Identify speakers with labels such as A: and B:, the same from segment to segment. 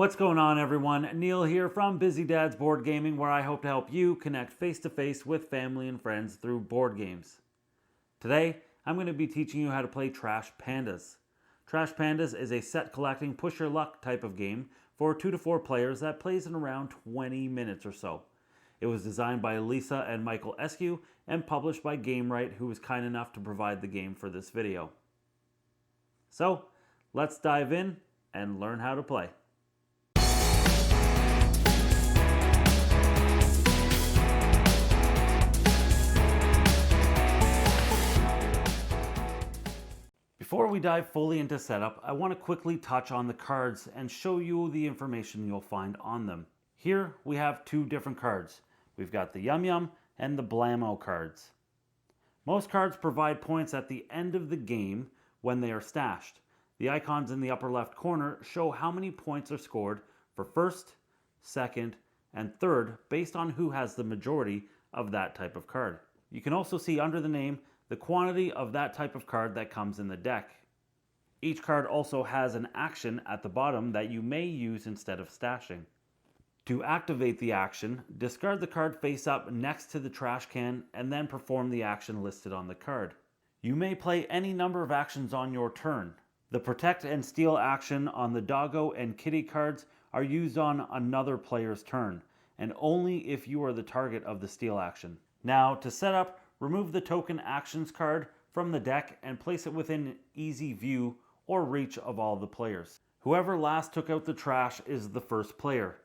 A: What's going on, everyone? Neil here from Busy Dad's Board Gaming, where I hope to help you connect face-to-face with family and friends through board games. Today, I'm going to be teaching you how to play Trash Pandas. Trash Pandas is a set collecting push your luck type of game for 2 to 4 players that plays in around 20 minutes or so. It was designed by Lisa and Michael Eskue and published by Gamewright, who was kind enough to provide the game for this video. So, let's dive in and learn how to play. Before we dive fully into setup, I want to quickly touch on the cards and show you the information you'll find on them. Here we have 2 different cards. We've got the Yum Yum and the Blammo cards. Most cards provide points at the end of the game when they are stashed. The icons in the upper left corner show how many points are scored for first, second, and third based on who has the majority of that type of card. You can also see under the name the quantity of that type of card that comes in the deck. Each card also has an action at the bottom that you may use instead of stashing. To activate the action, discard the card face up next to the trash can and then perform the action listed on the card. You may play any number of actions on your turn. The Protect and Steal action on the Doggo and Kitty cards are used on another player's turn, and only if you are the target of the Steal action. Now, to set up, remove the Token Actions card from the deck and place it within easy view or reach of all the players. Whoever last took out the trash is the first player.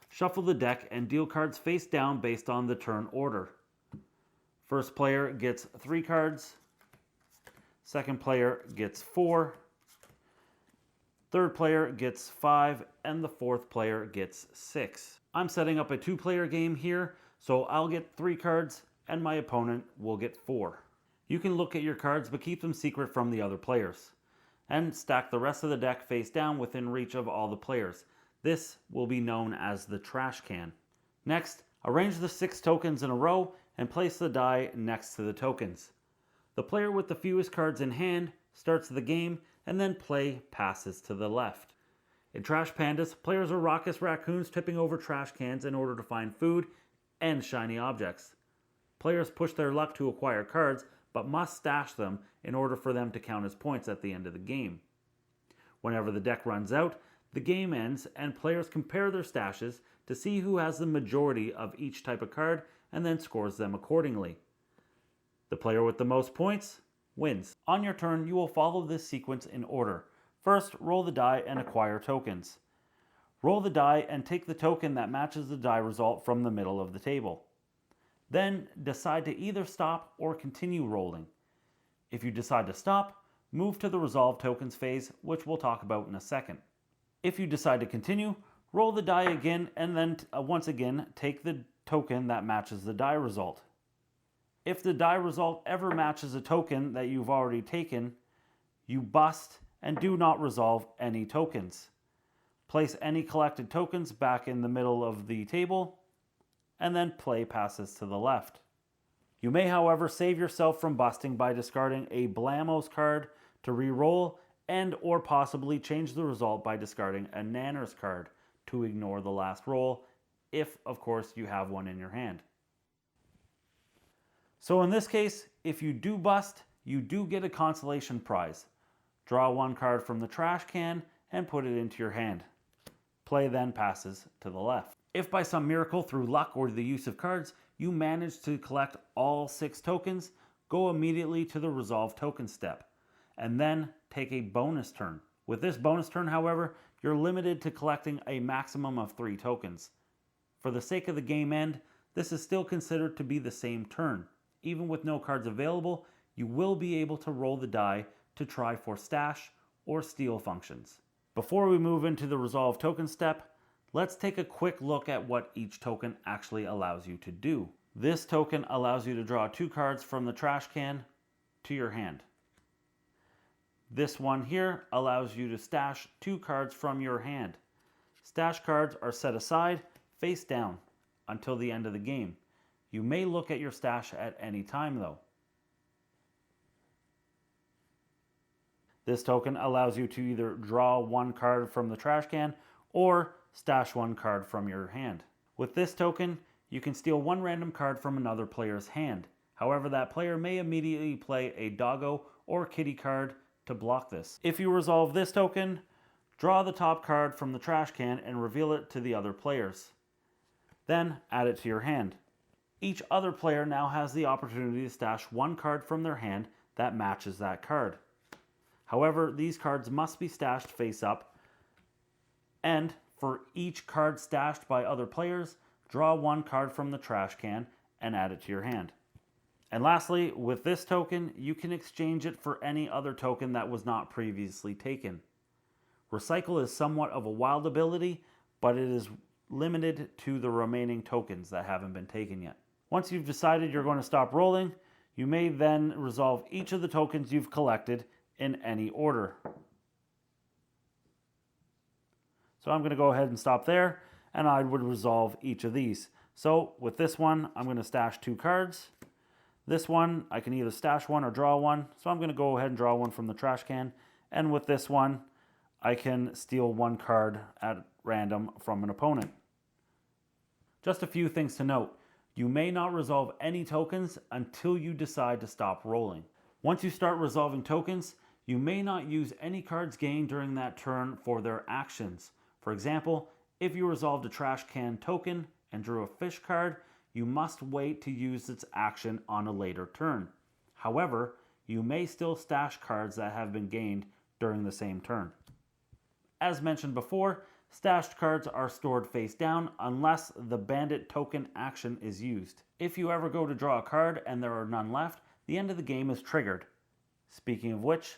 A: Shuffle the deck and deal cards face down based on the turn order. First player gets 3 cards. Second player gets 4. Third player gets 5. And the fourth player gets 6. I'm setting up a 2-player game here, so I'll get 3 cards and my opponent will get 4. You can look at your cards but keep them secret from the other players. And stack the rest of the deck face down within reach of all the players. This will be known as the trash can. Next, arrange the 6 tokens in a row and place the die next to the tokens. The player with the fewest cards in hand starts the game, and then play passes to the left. In Trash Pandas, players are raucous raccoons tipping over trash cans in order to find food and shiny objects. Players push their luck to acquire cards, but must stash them in order for them to count as points at the end of the game. Whenever the deck runs out, the game ends and players compare their stashes to see who has the majority of each type of card and then scores them accordingly. The player with the most points wins. On your turn, you will follow this sequence in order. First, roll the die and acquire tokens. Roll the die and take the token that matches the die result from the middle of the table. Then decide to either stop or continue rolling. If you decide to stop, move to the Resolve Tokens phase, which we'll talk about in a second. If you decide to continue, roll the die again and then once again take the token that matches the die result. If the die result ever matches a token that you've already taken, you bust and do not resolve any tokens. Place any collected tokens back in the middle of the table and then play passes to the left. You may, however, save yourself from busting by discarding a Blammos card to re-roll and or possibly change the result by discarding a Nanners card to ignore the last roll, if, of course, you have one in your hand. So in this case, if you do bust, you do get a consolation prize. Draw 1 card from the trash can and put it into your hand. Play then passes to the left. If by some miracle through luck or the use of cards, you manage to collect all 6 tokens, go immediately to the Resolve Token step, and then take a bonus turn. With this bonus turn, however, you're limited to collecting a maximum of 3 tokens. For the sake of the game end, this is still considered to be the same turn. Even with no cards available, you will be able to roll the die to try for stash or steal functions. Before we move into the Resolve Token step, let's take a quick look at what each token actually allows you to do. This token allows you to draw 2 cards from the trash can to your hand. This one here allows you to stash 2 cards from your hand. Stash cards are set aside face down until the end of the game. You may look at your stash at any time though. This token allows you to either draw 1 card from the trash can or stash one card from your hand. With this token, you can steal one random card from another player's hand. However, that player may immediately play a doggo or kitty card to block this. If you resolve this token, draw the top card from the trash can and reveal it to the other players. Then add it to your hand. Each other player now has the opportunity to stash one card from their hand that matches that card. However, these cards must be stashed face up, and for each card stashed by other players, draw one card from the trash can and add it to your hand. And lastly, with this token, you can exchange it for any other token that was not previously taken. Recycle is somewhat of a wild ability, but it is limited to the remaining tokens that haven't been taken yet. Once you've decided you're going to stop rolling, you may then resolve each of the tokens you've collected in any order. So I'm going to go ahead and stop there, and I would resolve each of these. So with this one, I'm going to stash 2 cards. This one, I can either stash one or draw one. So I'm going to go ahead and draw one from the trash can. And with this one, I can steal one card at random from an opponent. Just a few things to note. You may not resolve any tokens until you decide to stop rolling. Once you start resolving tokens, you may not use any cards gained during that turn for their actions. For example, if you resolved a trash can token and drew a fish card, you must wait to use its action on a later turn. However, you may still stash cards that have been gained during the same turn. As mentioned before, stashed cards are stored face down unless the bandit token action is used. If you ever go to draw a card and there are none left, the end of the game is triggered. Speaking of which,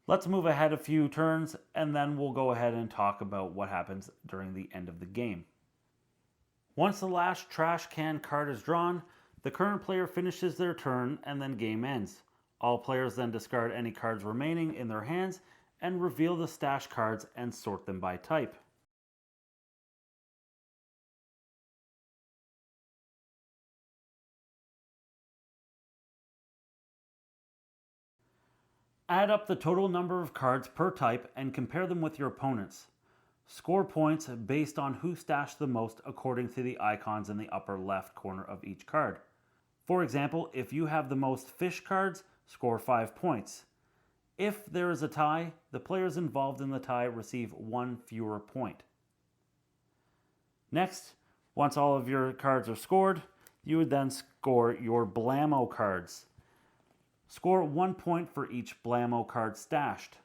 A: let's move ahead a few turns and then we'll go ahead and talk about what happens during the end of the game. Once the last trash can card is drawn, the current player finishes their turn and then game ends. All players then discard any cards remaining in their hands and reveal the stash cards and sort them by type. Add up the total number of cards per type and compare them with your opponents. Score points based on who stashed the most according to the icons in the upper left corner of each card. For example, if you have the most fish cards, score 5 points. If there is a tie, the players involved in the tie receive 1 fewer point. Next, once all of your cards are scored, you would then score your blammo cards. Score 1 point for each blammo card stashed.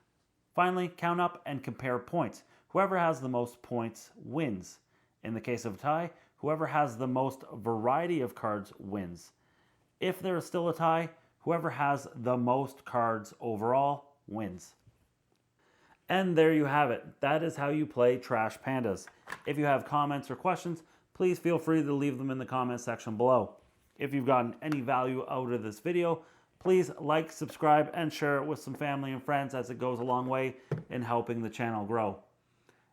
A: Finally, count up and compare points. Whoever has the most points wins. In the case of a tie, whoever has the most variety of cards wins. If there is still a tie, whoever has the most cards overall wins. And there you have it. That is how you play Trash Pandas. If you have comments or questions, please feel free to leave them in the comment section below. If you've gotten any value out of this video, please like, subscribe, and share it with some family and friends as it goes a long way in helping the channel grow.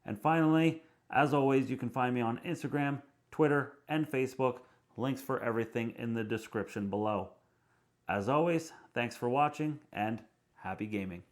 A: And finally, as always, you can find me on Instagram, Twitter, and Facebook. Links for everything in the description below. As always, thanks for watching and happy gaming.